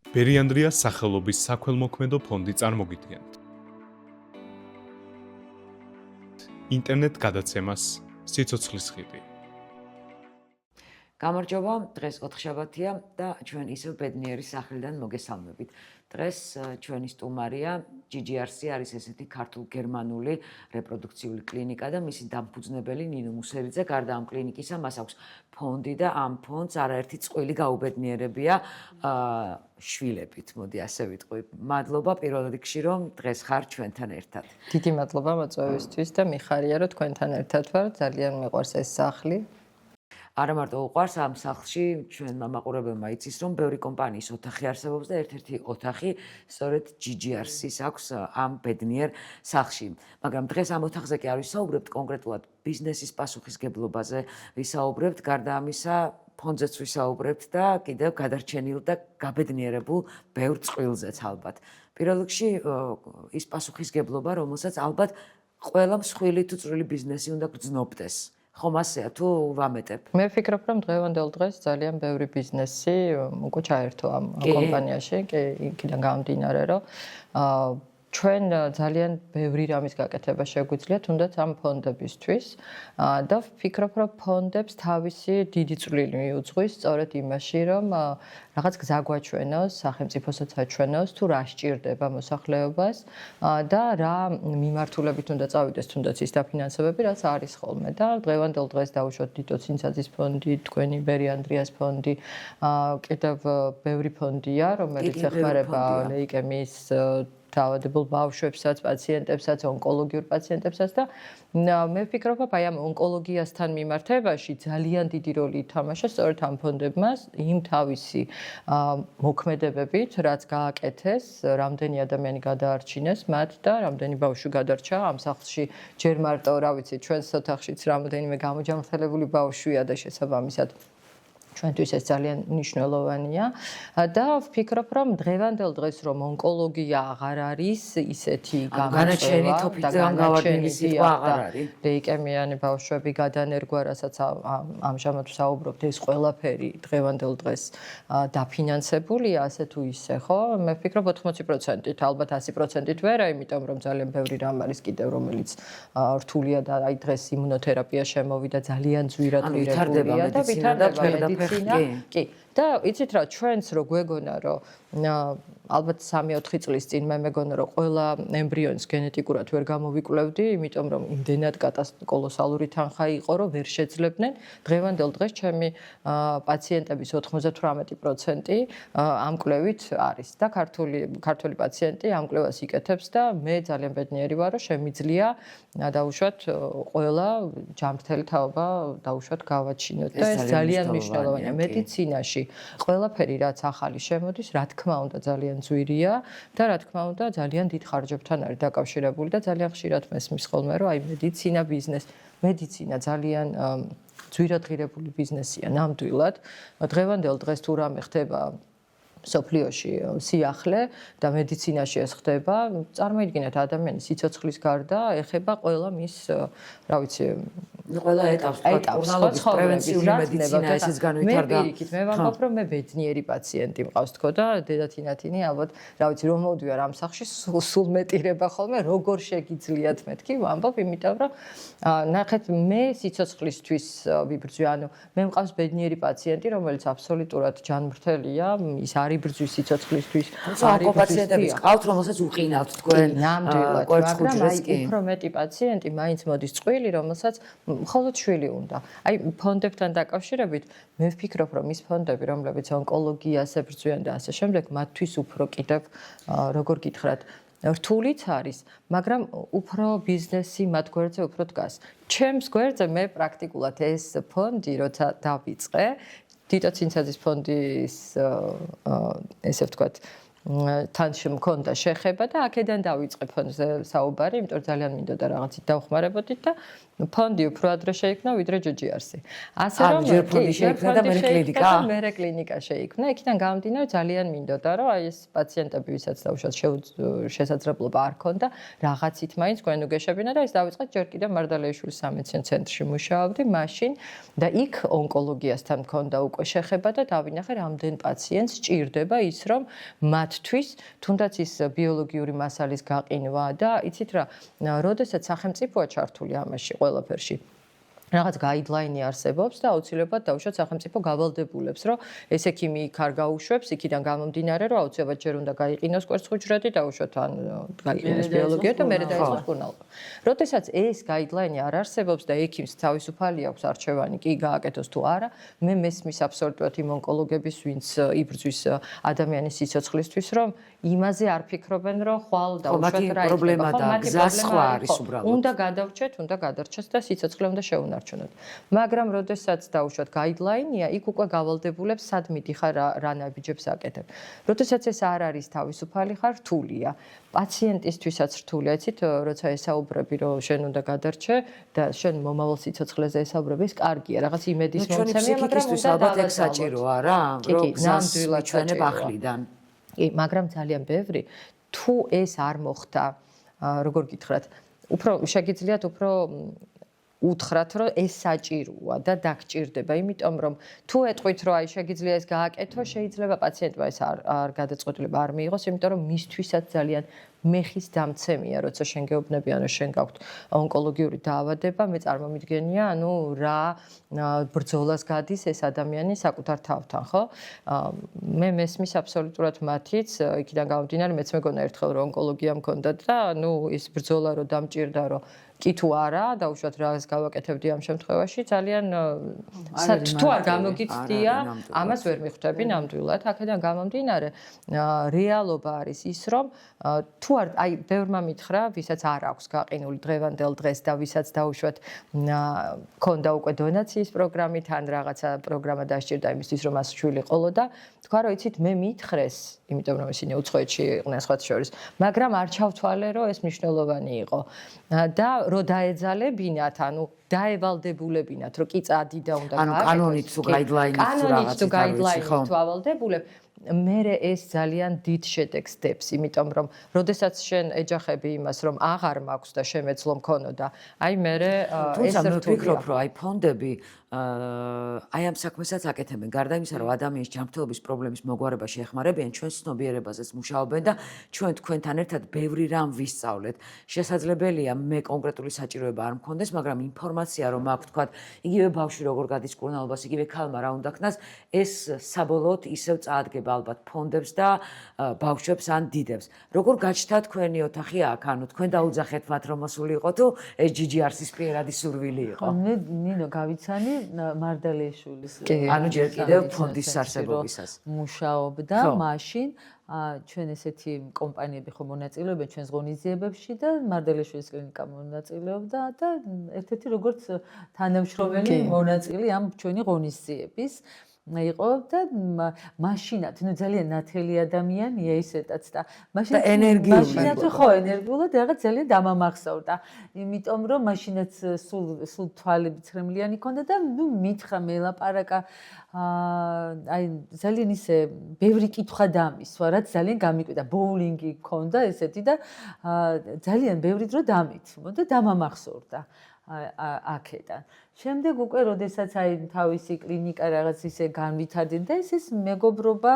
ბერიანდრიას სახელობის საქველმოქმედო ფონდი წარმოგიდგენთ. ინტერნეტ გადაცემას სიცოცხლის ხიდი. გამარჯობა, დღეს ოთხშაბათია და ჩვენ ისევ ბედნიერი სახლიდან მოგესალმებით. დღეს ჩვენი სტუმარია GGRC არის ესეთი ქართულ-გერმანული რეპროდუქციული კლინიკა და მისი დამფუძნებელი ნინო მუსერიძე. გარდა ამ კლინიკისა, მას აქვს ფონდი და ამ ფონდს არაერთი წყვილი გაუბედნიერებია შვილებით, მოდი ასე ვიტყვი. მადლობა პირველ რიგში, რომ დღეს ხარ ჩვენთან ერთად. დიდი მადლობა მოწვევისთვის და მიხარია, რომ თქვენთან ერთად ვარ. ძალიან მიყვარს ეს სახლი. არა მარტო უყვარს ამ სახლში ჩვენმა მაყურებელმა იცის რომ ბევრი კომპანიის ოთახი არსებობს და ერთ-ერთი ოთახი სწორედ GGRC-ს აქვს ამ ბედნიერ სახლში. მაგრამ დღეს ამ ოთახზე კი არ ვისაუბრებთ კონკრეტულად ბიზნესის პასუხისგებლობაზე, ვისაუბრებთ გარდა ამისა ფონდზეც ვისაუბრებთ და კიდევ გადარჩენილ და გაბედნიერებულ ბევრ წყვილზეც ალბათ. პირველ რიგში ის პასუხისგებლობა, რომელსაც ალბათ ყველა მსხვილი თუ წვრილი ბიზნესი უნდა გრძნობდეს. ხომ ასეა თუ ვამეტებ? მე ვფიქრობ, რომ დღევანდელ დღეს ძალიან ბევრი ბიზნესი უკვე ჩაერთო ამ კომპანიაში, კი, იქიდან გამომდინარე, რომ ჩვენ ძალიან ბევრი რამის გაკეთება შეგვიძლია, თუნდაც ამ ფონდებისთვის და ვფიქრობ, რომ ფონდებს თავისი დიდი წვლილი მიუძღვის სწორედ იმაში, რომ რაღაც გზა გვაჩვენოს, სახელმწიფოსაც აჩვენოს, თუ რა სჭირდება მოსახლეობას და რა მიმართულებით უნდა წავიდეს, თუნდაც ის დაფინანსებები, რაც არის ხოლმე და დღევანდელ დღეს დავუშვათ დიტო ცინცაძის ფონდი, თქვენი ბერიანდრიას ფონდი, კიდევ ბევრი ფონდია, რომელიც ეხმარება ლეიკემიის დაავადებულ ბავშვებსაც, პაციენტებსაც, ონკოლოგიურ პაციენტებსაც და მე ვფიქრობ, აი ამ ონკოლოგიასთან მიმართებაში ძალიან დიდი როლი ითამაშა სწორედ ამ ფონდებმა იმ თავისი მოქმედებებით, რაც გააკეთეს, რამდენი ადამიანი გადაარჩინეს მათ და რამდენი ბავშვი გადარჩა ამ სახლში. ჯერ მარტო, რა ვიცი, ჩვენს ოთახშიც რამდენიმე გამოჯანმრთელებული ბავშვია და შესაბამისად ჩვენთვის ეს ძალიან მნიშვნელოვანია და ვფიქრობ, რომ დღევანდელ დღეს რომ ონკოლოგია აღარ არის ისეთი განაჩენი თოფიძეან გავარდნილი სიტყვა აღარ არის. ლეიკემიანი ბავშვები გადანერგვა, რასაც ამჟამად ვსაუბრობთ, ეს ყველაფერი დღევანდელ დღეს დაფინანსებულია, ასე თუ ისე, ხო? მე ვფიქრობ 80%-ით, ალბათ 100%-ით ვერა, იმიტომ რომ ძალიან ბევრი რამ არის კიდევ, რომელიც რთულია და აი დღეს იმუნოთერაპია შემოვიდა ძალიან ძვირად მიღებულია და ვითარდება კი და იცით რა ჩვენც რო გვეგონა რომ ალბათ 3-4 წლის წინ მე მეგონა რომ ყველა ემბრიონს გენეტიკურად ვერ გამოვიკვლევდი, იმიტომ რომ იმდენად კოლოსალური თანხა იყო, რომ ვერ შეძლებდნენ. დღევანდელ დღეს ჩემი პაციენტების 98% ამ კვლევით არის და ქართული პაციენტი ამ კვლევას იკეთებს და მე ძალიან ბედნიერი ვარ, რომ შემიძლია დაუშვათ ყველა ჯანმრთელი თაობა დაუშვათ გავაჩინოთ და ეს ძალიან მნიშვნელოვანია მედიცინაში. ყველაფერი რაც ახალი შემოდის, რა თქმა უნდა ძალიან ძვირია და რა თქმა უნდა ძალიან დიდ ხარჯებთან არის დაკავშირებული და ძალიან ხშირად მესმის ხოლმე რომ აი მედიცინა ძალიან ძვირად ღირებული ბიზნესია ნამდვილად. დღევანდელ დღეს თუ რამე ხდება სოფლიოში სიახლე და მედიცინაში ეს ხდება, წარმოიდგინეთ ადამიანის სიცოცხლის გარდა ეხება ყველა მის, რა ვიცი, ყველა ეტაპს, პრევენციული მედიცინა ესეც განვითარდა. მე პირიქით, მე ვამბობ, რომ მე ბედნიერი პაციენტი მყავს თქო და დედა-თინათინი ალბათ, რა ვიცი, რომ მოვდივარ ამ სახლში, სულ მეტირება ხოლმე, როგორ შეგიძლიათ მეთქი, ვამბობ, იმიტომ რომ ნახეთ, მე სიცოცხლისთვის ვიბრძვი, ანუ მე მყავს ბედნიერი პაციენტი, რომელიც აბსოლუტურად ჯანმრთელია, ის არ იბრძვის სიცოცხლისთვის. არის პაციენტების ყავთ, რომელსაც უყინავთ თქვენ. ნამდვილად, მაგრამ აი უფრო მეტი პაციენტი მაინც მოდის წყვილი, რომელსაც მხოლოდ შვილი უნდა. აი ფონდებთან დაკავშირებით მე ვფიქრობ, რომ ის ფონდები, რომლებიც ონკოლოგიას ებრძვიან და ასე შემდეგ, მათთვის უფრო კიდევ როგორ გითხრათ, რთულიც არის, მაგრამ უფრო ბიზნესი მათ გვერდზე უფრო დგას. ჩემს გვერდზე მე პრაქტიკულად ეს ფონდი როცა დავიწყე, დიტო ცინცაძის ფონდის ესე ვთქვათ თან შემქონდა შეხება და აქედან დავიწყე ფონდზე საუბარი, იმიტომ რომ ძალიან მინდოდა რაღაცით დავხმარებოდით და ფონდი უფრო ადრე შეიქმნა ვიდრე GGRC. ასე რომ ჯერ ფონდი შეიქმნა და მერე კლინიკა? მერე კლინიკა შეიქმნა. იქიდან გამომდინარე ძალიან მინდოდა რომ აი ეს პაციენტები ვისაც დავუშვათ შესაძლებლობა არ ქონდა რაღაცით მაინც გვენ უგეშებინა და ეს დავიწყეთ ჯერ კიდევ მარდალეიშვილის სამედიცინო ცენტრში მუშაობდი მაშინ და იქ ონკოლოგიასთან მქონდა უკვე შეხება და დავინახე რამდენ პაციენტს ჭირდება ის რომ მათთვის თუნდაც ის ბიოლოგიური მასალის გაყინვა და იცით რა, როდესაც სახელმწიფოა ჩართული ამაში ყველაფერში რაღაც გაიდლაინი არსებობს და აუცილებლად დავუშვათ სახელმწიფო გავალდებულებს, რომ ეს ექიმი იქ არ გაუშვებს, იქიდან გამომდინარე, რომ აუცილებლად ჯერ უნდა გაიყინოს კვერცხუჯრედი, დავუშვათ ან გაიყინოს ბიოლოგია და მერე დაიწყოს კურნალობა. როდესაც ეს გაიდლაინი არ არსებობს და ექიმს თავისუფალი აქვს არჩევანი, კი გააკეთოს თუ არა, მე მესმის აბსოლუტურად იმ ონკოლოგების, ვინც იბრძვის ადამიანის სიცოცხლისთვის, რომ იმაზე არ ფიქრობენ, რომ ხვალ დავუშვათ რა პრობლემა და გზა სხვა არის უბრალოდ. უნდა გადავრჩეთ, უნდა გადარჩეს და სიცოცხლე უნდა შეუნარჩუნოთ. მაგრამ როდესაც დავუშვათ გაიდლაინია, იქ უკვე გავალდებულებს სად მიდიხარ რა ნაბიჯებს აკეთებ. როდესაც ეს არ არის თავისუფალი ხარ, რთულია. პაციენტისთვისაც რთულია, იცით, როცა ესაუბრები, რომ შენ უნდა გადარჩე და შენ მომავალ სიცოცხლეზე ესაუბრები, ეს კარგია, რაღაც იმედის მომცემია, მაგრამ უნდა ალბათ ეგ საჭიროა რა, რომ ნამდვილად ჩვენებ ახლიდან. კი, მაგრამ ძალიან ბევრი თუ ეს არ მოხდა, როგორ გითხრათ, უფრო შეგიძლიათ უფრო უთხრათ, რომ ეს საჭიროა და დაგჭირდება, იმიტომ რომ თუ ეტყვით, რომ აი შეგიძლია ეს გააკეთო, შეიძლება პაციენტმა ეს არ გადაწყვეტილება არ მიიღოს, იმიტომ რომ მისთვისაც ძალიან მეხის დამცემია, როცა შენ გეუბნებიან, რომ შენ გაქვთ ონკოლოგიური დაავადება, მე წარმომიდგენია, ანუ რა ბრძოლას გადის ეს ადამიანი საკუთარ თავთან, ხო? მე მესმის აბსოლუტურად მათიც, იქიდან გამომდინარე, მეც მეგონა ერთხელ რომ ონკოლოგია მქონდა და ანუ ის ბრძოლა რომ დამჭირდა, რომ კი თუ არა, დავუშვათ რაღაც გავაკეთებდი ამ შემთხვევაში, ძალიან თუ არ გამოგიცდია, ამას ვერ მიხვდები ნამდვილად. აქედან გამომდინარე, რეალობა არის ის, რომ თუ არ, აი, ბევრმა მითხრა, ვისაც არ აქვს გაყინული დღევანდელ დღეს და ვისაც დავუშვათ, ქონდა უკვე დონაციის პროგრამით, ან რაღაცა პროგრამა დასჭირდა იმისთვის, რომ მას შვილი ყოლოდა, თქვა, რომ იცით, მე მითხრეს, იმიტომ რომ ისინი უცხოეთში იყვნენ სხვათა შორის, მაგრამ არ ჩავთვალე, რომ ეს მნიშვნელოვანი იყო. და რო დაეძალებინათ, ანუ დაევალდებულებინათ, რომ კი წადი და უნდა გააკეთოს. ანუ კანონით თუ გაიდლაინით თუ ავალდებულებ, მერე ეს ძალიან დიდ შედეგს დებს, იმიტომ რომ როდესაც შენ ეჯახები იმას, რომ აღარ მაქვს და შემეძლო მქონოდა, აი მერე ეს რთულია. თუმცა ვფიქრობ, რომ აი ფონდები აი ამ საქმესაც აკეთებენ. გარდა იმისა, რომ ადამიანის ჯანმრთელობის პრობლემის მოგვარებაში ეხმარებიან, ჩვენ ცნობიერებაზეც მუშაობენ და ჩვენ თქვენთან ერთად ბევრი რამ ვისწავლეთ. შესაძლებელია მე კონკრეტული საჭიროება არ მქონდეს, მაგრამ ინფორმაცია რომ აქვს, თქვათ, იგივე ბავშვი როგორ გადის კურნალობას, იგივე ქალმა რა უნდა ქნას, ეს საბოლოოდ ისევ წაადგება ალბათ ფონდებს და ბავშვებს ან დიდებს. როგორ გაჩნდა თქვენი ოთახი აქ? ანუ თქვენ დაუძახეთ მათ რომ მოსულიყო თუ ეს GGRC-ის პირადი სურვილი იყო? მე ნინო გავიცანი მარდალეიშვილის ანუ ჯერ კიდევ ფონდის არსებობისას მუშაობდა მაშინ ჩვენ ესეთი კომპანიები ხო მონაწილეობენ ჩვენს ღონისძიებებში და მარდალეიშვილის კლინიკა მონაწილეობდა და ერთ-ერთი როგორც თანამშრომელი მონაწილე ამ ჩვენი ღონისძიების იყო და მაშინაც ნუ ძალიან ნათელი ადამიანია ისედაც და მაშინაც ხო ენერგიულად რაღაც ძალიან დამამახსოვრდა იმიტომ რომ მაშინაც სულ თვალები ცრემლიანი ქონდა და ნუ მითხრა მელაპარაკა აი ძალიან ისე ბევრი კითხვა დამისვა რაც ძალიან გამიკვირდა ბოულინგი ქონდა ესეთი და ძალიან ბევრი დრო დამითმო და დამამახსოვრდა აქედან. შემდეგ უკვე როდესაც აი თავისი კლინიკა რაღაც ისე განვითარდა და ეს მეგობრობა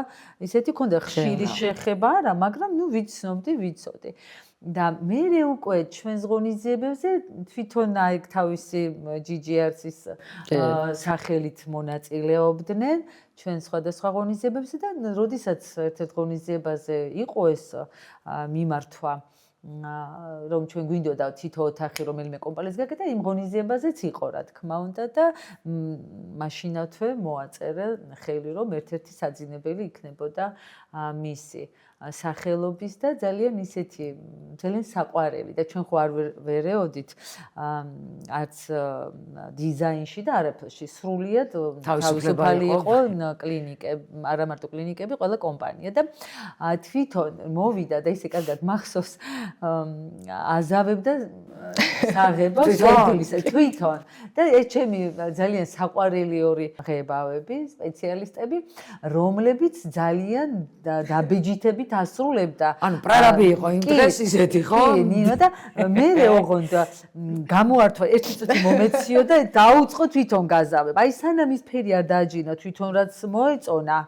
ისეთი ქონდა ხშირი შეხება არა, მაგრამ ნუ ვიცოდი. და მე უკვე ჩვენს ღონისძიებებზე თვითონ აი თავისი GGRC-ის სახელით მონაწილეობდნენ ჩვენ სხვადასხვა ღონისძიებებზე და როდესაც ერთ-ერთ ღონისძიებაზე იყო ეს მიმართვა რომ ჩვენ გვინდოდა თითო ოთახი რომელიმე კომპანიას გაკეთა, იმ ღონისძიებაზეც იყო რა თქმა უნდა და მაშინათვე მოაწერა ხელი რომ ერთ-ერთი საძინებელი იქნებოდა მისი სახელობის და ძალიან ისეთი ძალიან საყვარელი და ჩვენ ხო არ ვერეოდით არც დიზაინში და არაფერში სრულიად თავისუფალი იყო კლინიკები, არა მარტო კლინიკები, ყველა კომპანია და თვითონ მოვიდა და ისე კარგად მახსოვს აზავებდა საღებას თვითონ და ეს ჩემი ძალიან საყვარელი ორი ღებავები, სპეციალისტები, რომლებიც ძალიან დაბეჯითებით ასრულებდა. ანუ პრარაბი იყო იმ დღეს ისეთი ხო? კი, ნინო და მე ოღონდ გამოართვა ერთი წუთი მომეციო და დაუწყო თვითონ გაზავებ. აი სანამ ის ფერი არ დააჯინა თვითონ რაც მოეწონა,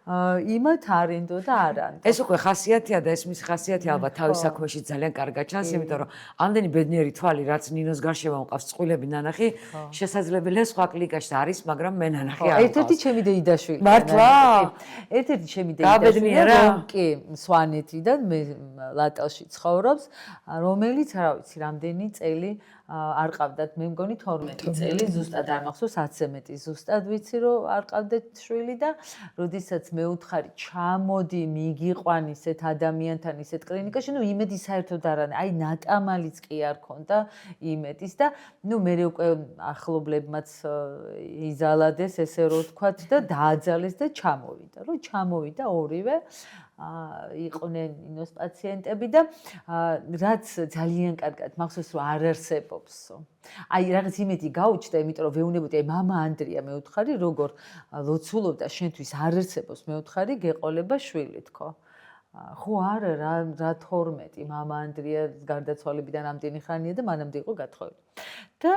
იმათ არენდო და არანდო. ეს უკვე ხასიათია და ეს მის ხასიათი ალბათ თავის საქმეში ძალიან კარგად ჩანს, იმიტომ რომ ამდენი ბედნიერი თვალი რაც ნინოს გარშემო მყავს წყვილები ნანახი, შესაძლებელია სხვა კლიკაში არის, მაგრამ მე ნანახი არ მყავს. ერთ-ერთი ჩემი დეიდაშვილი. მართლა? ერთ-ერთი ჩემი დეიდაშვილი რომ კი სვანეთიდან მე ლატელში ცხოვრობს, რომელიც რა ვიცი, რამდენი წელი არ ყავდათ, მე მგონი 12 წელი ზუსტად არ მახსოვს 10-ზე მეტი ზუსტად ვიცი რომ არ ყავდეთ შვილი და როდესაც მე უთხარი ჩამოდი მიგიყვან ისეთ ადამიანთან ისეთ კლინიკაში, ნუ იმედი საერთოდ არ არის, აი ნატამალიც კი არ ქონდა იმედის და ნუ მე უკვე ახლობლებმაც იზალადეს ესე რომ ვთქვათ და დააძალეს და ჩამოვიდა. რომ ჩამოვიდა ორივე იყვნენ ინოს პაციენტები და რაც ძალიან კარგად მახსოვს რომ არ არსებობსო. აი რაღაც იმედი გაუჩნდა, იმიტომ რომ ვეუბნებოდი, აი მამა ანდრია მე ვთხარი, როგორ ლოცულობდა შენთვის არ არსებობს, მე ვთხარი გეყოლება შვილი თქო. ხო არა რა 12 მამა ანდრია გარდაცვალებიდან ამდენი ხანია და მანამდე იყო გათხოვილი. და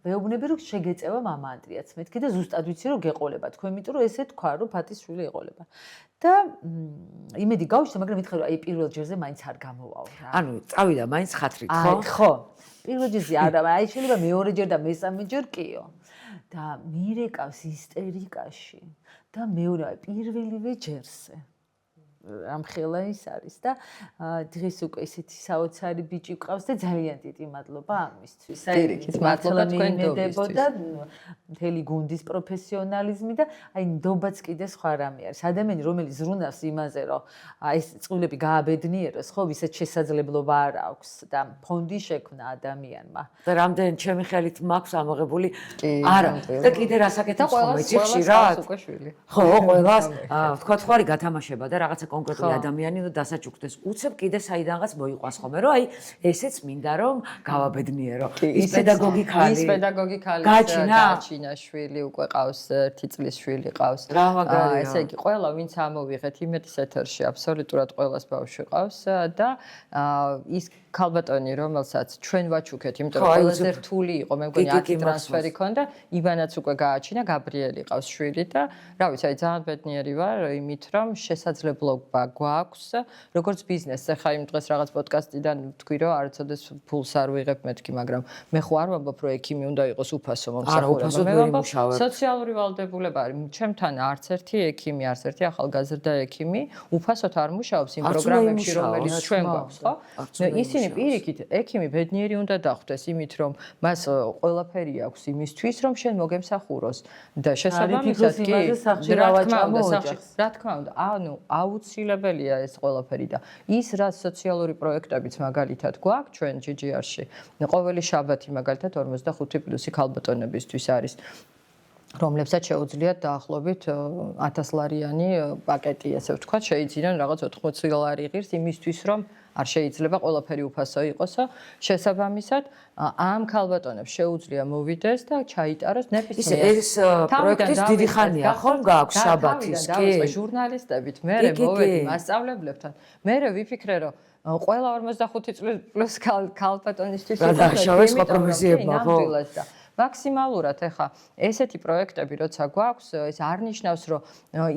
ვეუბნები რომ შეგეწევა მამა ანდრიაც მეთქი და ზუსტად ვიცი რომ გეყოლება თქვენ, იმიტომ რომ ესე თქვა რომ ფათის შვილი ეყოლება. და იმედი გავუჩნდა, მაგრამ მითხარ რომ აი პირველ ჯერზე მაინც არ გამოვაო რა. ანუ წავიდა მაინც ხათრით, ხო? აი ხო. პირველ ჯერზე არა, აი შეიძლება მეორე ჯერ და მესამე ჯერ კიო. და მირეკავს ისტერიკაში და მეორე აი პირველივე ჯერზე. ამხელა ის არის და დღეს უკვე ისეთი საოცარი ბიჭი გყავს და ძალიან დიდი მადლობა ამისთვის. პირიქით, მადლობა თქვენდობისთვის. და მთელი გუნდის პროფესიონალიზმი და აი ნდობაც კიდე სხვა რამე არის. ადამიანი რომელიც ზრუნავს იმაზე, რომ ეს წყვილები გააბედნიეროს, ხო, ვისაც შესაძლებლობა არ აქვს და ფონდი შექმნა ადამიანმა. და რამდენი ჩემი ხელით მაქვს ამოღებული? არა. და კიდე რასაკეთებს ხომ იცი ხშირად? ხო, ყველას ვთქვათ ხო არის გათამაშება და რაღაცა კონკრეტული ადამიანი უნდა დასაჩუქდეს. უცებ კიდე საიდანღაც მოიყვანს ხოლმე, რომ აი ესეც მინდა რომ გავაბედნიერო. ის პედაგოგი ხალი. ის პედაგოგი ხალი. გაჩინა შვილი უკვე ყავს, 1 წლის შვილი ყავს. რა მაგარია. ესე იგი, ყველა ვინც ამოვიღეთ იმეთის ეთერში, აბსოლუტურად ყველას ბავშვი ყავს და ის ქალბატონი, რომელსაც ჩვენ ვაჩუქეთ, იმიტომ რომ ყველაზე რთული იყო, მე მგონი 10 ტრანსფერი ქონდა, ივანაც უკვე გააჩინა, გაბრიელი ყავს შვილი და რა ვიცი, აი ძალიან ბედნიერი ვარ იმით, რომ შესაძლებლობა გვაქვს, როგორც ბიზნესს. ახლა იმ დღეს რაღაც პოდკასტიდან ვთქვი, რომ არცოდეს ფულს არ ვიღებ მეთქი, მაგრამ მე ხო არ ვამბობ, რომ ექიმი უნდა იყოს უფასო მომსახურება. მე ვამბობ, სოციალური ვალდებულება არის. ჩემთან არც ერთი ექიმი, არც ერთი ახალგაზრდა ექიმი უფასოდ არ მუშაობს იმ პროგრამებში, რომელიც ჩვენ გვაქვს, ხო? ისინი პირიქით, ექიმი ბედნიერი უნდა დახვდეს იმით, რომ მას ყველაფერი აქვს იმისთვის, რომ შენ მოგემსახუროს და შესაბამისად კი რა თქმა უნდა, ანუ აუცილებელია ეს ყველაფერი და ის რაც სოციალური პროექტებიც მაგალითად გვაქვს ჩვენ GGR-ში. ყოველი შაბათი მაგალითად 45+ ქალბატონებისთვის არის რომლებსაც შეუძლიათ დაახლოებით 1000 ლარიანი პაკეტი, ასე ვთქვათ, შეიძინონ რაღაც 80 ლარი ღირს იმისთვის, რომ არ შეიძლება ყველაფერი უფასო იყოსო. შესაბამისად, ამ ქალბატონებს შეუძლია მოვიდეს და ჩაიტაროს ნებისმიერ. ეს პროექტის დიდი ხანია, ხომ გააქვს შაბათის, კი? ჟურნალისტებით, მე მოვედი მასწავლებლებთან. მე ვიფიქრე, რომ ყველა 45 წლის პლუს ქალბატონისთვის გადააშავეს სხვა პროფესიებმა, ხო? მაქსიმალურად ეხა ესეთი პროექტები როცა გვაქვს, ეს არ ნიშნავს, რომ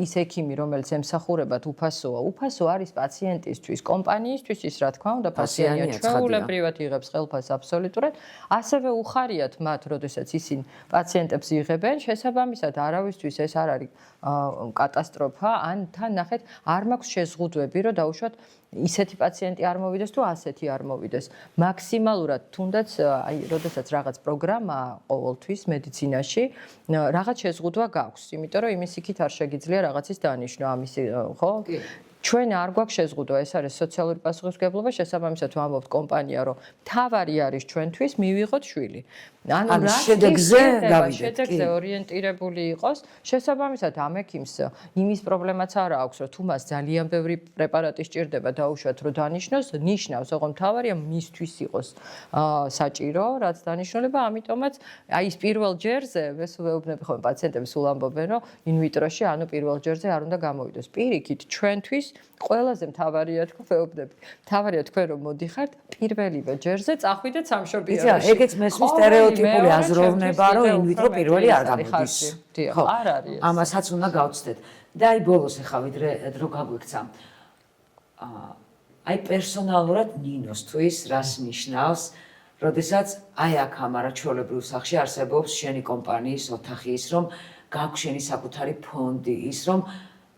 ის ექიმი, რომელიც ემსახურებათ უფასოა, უფასო არის პაციენტისთვის, კომპანიისთვის ის რა თქმა უნდა, პაციენტია ჩვეულებრივად იღებს ხელფასს აბსოლუტურად, ასევე უხარიათ მათ, როდესაც ისინი პაციენტებს იღებენ, შესაბამისად არავისთვის ეს არ არის კატასტროფა, ან თან ნახეთ, არ მაქვს შეზღუდვები, რომ დაუშვათ ისეთი პაციენტი არ მოვიდეს თუ ასეთი არ მოვიდეს. მაქსიმალურად თუნდაც აი, როდესაც რაღაც პროგრამაა ყოველთვის მედიცინაში, რაღაც შეზღუდვა გაქვს, იმიტომ რომ იმის იქით არ შეგიძლია რაღაცის დანიშნვა, ამისი, ხო? ჩვენ არ გვაქვს შეზღუდვა, ეს არის სოციალური პასუხისმგებლობა, შესაბამისად ვამბობთ კომპანია, რომ თავარი არის ჩვენთვის მივიღოთ შვილი. ანუ შედეგზე გავიდეთ, შედეგზე ორიენტირებული იყოს, შესაბამისად ამ ექიმს იმის პრობლემაც არ აქვს, რომ თუ მას ძალიან ბევრი პრეპარატი სჭირდება დაუშვათ, რომ დანიშნოს, ნიშნავს, ოღონდ თავარია მისთვის იყოს საჭირო, რაც დანიშნულება, ამიტომაც აი ის პირველ ჯერზე, ეს ვეუბნები ხოლმე პაციენტებს სულ ამბობენ, რომ ინვიტროში, ანუ პირველ ჯერზე არ უნდა გამოვიდოს. პირიქით, ჩვენთვის ყველაზე მთავარია თქვენ ვეუბნები. მთავარია თქვენ რომ მოდიხართ პირველივე ჯერზე წახვიდეთ სამშობიაროში. ეგეც მესმის სტერეოტიპული აზროვნება, რომ ინვიტრო პირველი არ გამოდის. ხო, არ არის. ამასაც უნდა გავცდეთ. და აი ბოლოს ახლა ვიდრე დრო გაგვიქცა. აი პერსონალურად ნინოსთვის რას ნიშნავს, როდესაც აი აქ ამარა ჩვეულებრივ სახში არსებობს შენი კომპანიის ოთახი ის რომ გაქვს შენი საკუთარი ფონდი ის რომ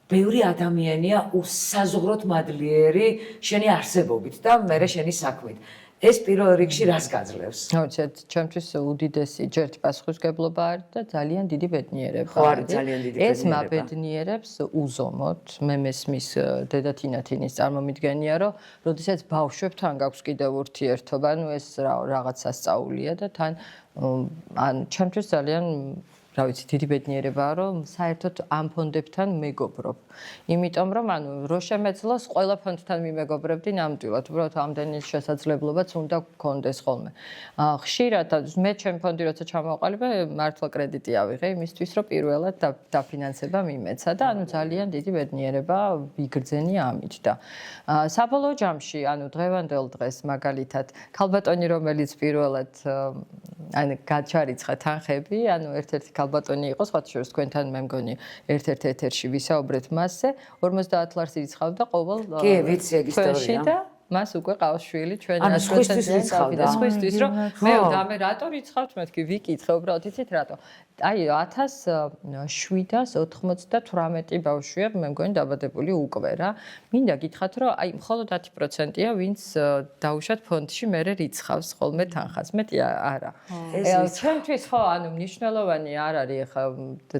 ბევრი ადამიანია უსაზღვროდ მადლიერი შენი არსებობით და მერე შენი საქმით. ეს პირველ რიგში რას გაძლევს? ხო, ჩემთვის უდიდესი ჯერთ პასუხისმგებლობა არის და ძალიან დიდი ბედნიერება. ხო, არის ძალიან დიდი ბედნიერება. ეს მაბედნიერებს უზომოთ. მე მესმის დედათინათინის წარმომიდგენია, რომ როდესაც ბავშვებთან გაქვს კიდევ ურთიერთობა, ну ეს რაღაც სასწაულია და თან ან ჩემთვის ძალიან რა ვიცი, დიდი ბედნიერებაა, რომ საერთოდ ამ ფონდებთან მეგობრობ. იმიტომ რომ ანუ რო შემეძლოს, ყველა ფონდთან მიმეგობრებდი ნამდვილად, უბრალოდ ამდენი შესაძლებლობაც უნდა გქონდეს ხოლმე. ხშირად მე ჩემ ფონდი როცა ჩამოვყალიბე, მართლა კრედიტი ავიღე იმისთვის, რომ პირველად დაფინანსება მიმეცა და ანუ ძალიან დიდი ბედნიერება ვიგრძენი ამით და საბოლოო ჯამში, ანუ დღევანდელ დღეს მაგალითად, ქალბატონი რომელიც პირველად ანუ გაჩარიცხა თანხები, ანუ ერთ-ერთი ქალბატონი იყო, სხვა შორის თქვენთან მე მგონი ერთ-ერთ ეთერში ვისაუბრეთ მასზე, 50 ლარს ირიცხავდა ყოველ კი, ვიცი ეგ ისტორია. და მას უკვე ყავს შვილი ჩვენ ანუ სხვისთვის რიცხავდა. სხვისთვის რომ მე და მე რატო რიცხავთ მეთქი ვიკითხე უბრალოდ იცით რატო აი 1798 ბავშვია მე მგონი დაბადებული უკვე რა მინდა გითხრათ რომ აი მხოლოდ 10%-ია ვინც დაუშვათ ფონდში მე რიცხავს ხოლმე თანხას მეტი არა ჩვენთვის ხო ანუ მნიშვნელოვანი არ არის ახლა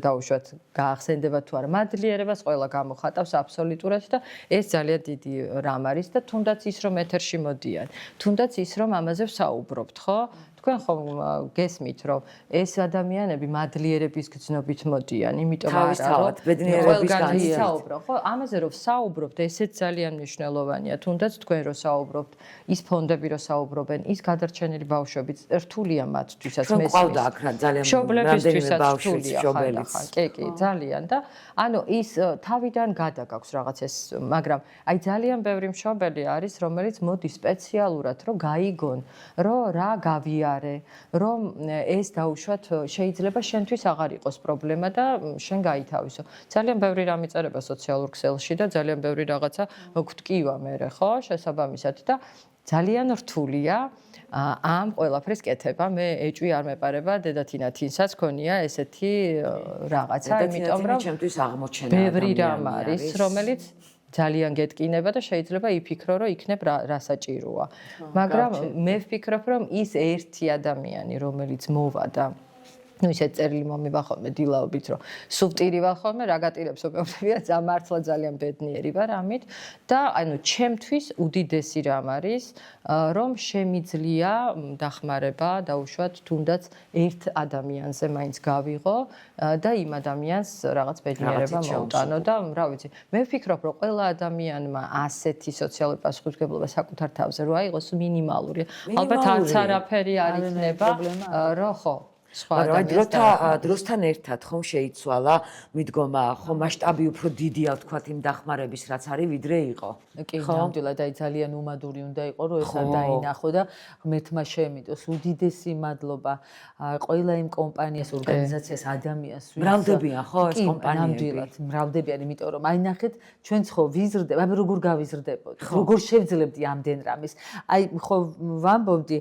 დაუშვათ გაახსენდება თუ არა მადლიერებას ყველა გამოხატავს აბსოლუტურად და ეს ძალიან დიდი რამ არის და თუნდაც ის რომ ეთერში მოდიან თუნდაც ის რომ ამაზე ვსაუბრობთ ხო თქვენ ხომ გესმით რომ ეს ადამიანები მადლიერების გზნობით მოდიან იმიტომ არა რომ ბედნიერების განსაუბრო ხო ამაზე რომ ვსაუბრობთ ესეც ძალიან მნიშვნელოვანია თუნდაც თქვენ რომ საუბრობთ ის ფონდები რომ საუბრობენ ის გადარჩენილი ბავშვები რთულია მათთვისაც მე ყავდა აქ რა ძალიან მშობლებისთვისაც რთულია კი ძალიან და ანუ ის თავიდან გადაგაქვს რაღაც ეს მაგრამ აი ძალიან ბევრი მშობელი არის რომელიც მოდის სპეციალურად რომ გაიგონ რომ რა გავია რომ ეს დაუშვათ შეიძლება შენთვის აღარ იყოს პრობლემა და შენ გაითავისო. ძალიან ბევრი რამ იწერება სოციალურ ქსელში და ძალიან ბევრი რაღაცა გვტკივა მე ხო შესაბამისად და ძალიან რთულია ამ ყველაფრის კეთება. მე ეჭვი არ მეპარება დედათინათინსაც ქონია ესეთი რაღაცა, იმიტომ რომ ჩემთვის აღმოჩენა ბევრი რამ არის, რომელიც ძალიან გეტკინება და შეიძლება იფიქრო, რომ იქნებ რა საჭიროა. მაგრამ მე ვფიქრობ, რომ ის ერთი ადამიანი, რომელიც მოვა და ну ისეთ წერილი მომივა ხოლმე დილაობით რომ სუბტირი ვარ ხოლმე რა გატირებს უპეუბნებია მართლა ძალიან ბედნიერი ვარ ამით და ანუ ჩემთვის უდიდესი რამ არის რომ შემიძლია დახმარება დაუშვათ თუნდაც ერთ ადამიანზე მაინც გავიღო და იმ ადამიანს რაღაც ბედნიერება მოუტანო და რა ვიცი მე ვფიქრობ რომ ყველა ადამიანმა ასეთი სოციალური პასუხისმგებლობა საკუთარ თავზე რო აიღოს მინიმალურია ალბათ არც არაფერი არ იქნება რომ ხო მაგრამ დროსთან ერთად ხომ შეიცვალა მიდგომა, ხო მასშტაბი უფრო დიდია ვთქვათ იმ დახმარების რაც არის ვიდრე იყო. კი, ნამდვილად აი ძალიან უმადური უნდა იყო რომ ეს არ დაინახო და ღმერთმა შეემიტოს უდიდესი მადლობა ყველა იმ კომპანიას, ორგანიზაციას, ადამიანს, ვინც მრავლდებიან ხო ეს კომპანიები? ნამდვილად მრავლდებიან, იმიტომ რომ აი ნახეთ, ჩვენც ხო ვიზრდება, აბა როგორ გავიზრდებოდ, როგორ შევძლებდი ამდენ რამეს. აი ხო ვამბობდი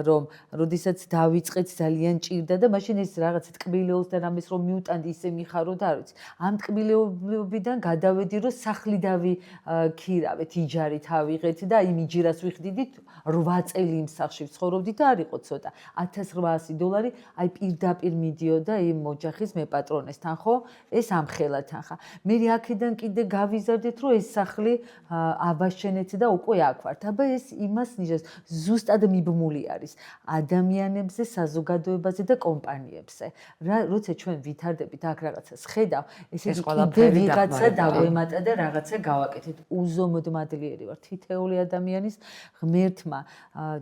რომ როდესაც დავიწყეთ ძალიან ჭირდა და მაშინ ეს რაღაცა ტკბილეულს და რამეს რომ მიუტანდი ისე მიხარო და არ ვიცი. ამ ტკბილეულობიდან გადავედი რომ სახლი დავიქირავეთ, იჯარით ავიღეთ და იმ იჯირას ვიხდიდით 8 წელი იმ სახლში ვცხოვრობდი და არ იყო ცოტა. $1800 აი პირდაპირ მიდიოდა იმ ოჯახის მე პატრონესთან, ხო? ეს ამხელათან ხა. მე აქედან კიდე გავიზარდეთ რომ ეს სახლი აბაშენეთ და უკვე აქ ვართ. აბა ეს იმას ნიშნავს, ზუსტად მიბმული არის ადამიანებზე, საზოგადოებაზე და კომპანიებზე. როცა ჩვენ ვითარდებით აქ რაღაცას ხედავ, ესე კიდე ვიღაცა დავემატა და რაღაცა გავაკეთეთ. უზომოდ მადლიერი ვარ თითეული ადამიანის ღმერთმა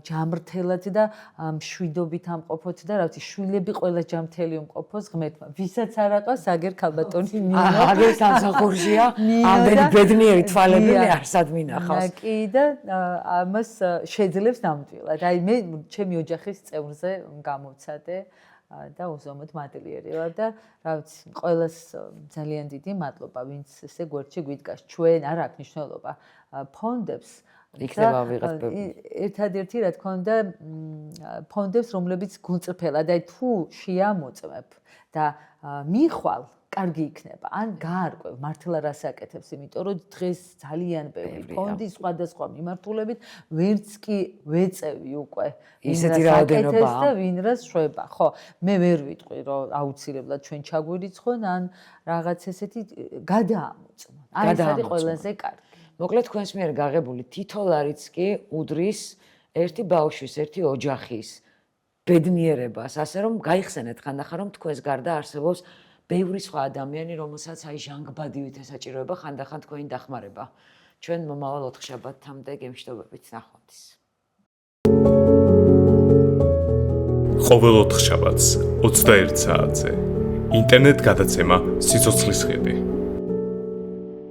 ჯამრთელად და მშვიდობით ამყოფოთ და რა ვიცი შვილები ყველა ჯამრთელი უმყოფოს ღმერთმა. ვისაც არ აყავს აგერ ქალბატონი მინო. აგერ სამსახურშია, ამდენი ბედნიერი თვალები არსად მინახავს. კი და ამას შეძლებს ნამდვილად. აი მე ჩემი ოჯახის წევრზე გამოვცადე და უზომოდ მადლიერი ვარ და რა ვიცი ყველას ძალიან დიდი მადლობა ვინც ესე გვერდში გვიდგას. ჩვენ არ აქვს მნიშვნელობა ფონდებს იქნება ვიღაც ერთადერთი რა თქმა უნდა ფონდებს რომლებიც გულწრფელად აი თუ შეამოწმებ და მიხვალ კარგი იქნება. ან გაარკვევ მართლა რას აკეთებს, იმიტომ რომ დღეს ძალიან ბევრი ფონდი სხვადასხვა მიმართულებით ვერც კი ვეწევი უკვე ისეთი რაოდენობა და ვინ რას შვება. ხო, მე ვერ ვიტყვი რომ აუცილებლად ჩვენ ჩაგვირიცხონ ან რაღაც ესეთი გადაამოწმონ. ეს არის ყველაზე კარგი. მოკლედ თქვენს მიერ გაღებული თითოლარიც კი უდრის ერთი ბავშვის, ერთი ოჯახის ბედნიერებას, ასე რომ გაიხსენეთ ხანდახან რომ თქვენს გარდა არსებობს ბევრი სხვა ადამიანი, რომელსაც აი ჟანგბადივით ესაჭიროება ხანდახან თქვენი დახმარება. ჩვენ მომავალ 4 შაბათამდე გემშვიდობებით ნახვამდის. ყოველ 4 შაბათს 21 საათზე ინტერნეტ გადაცემა სიცოცხლის ხედი.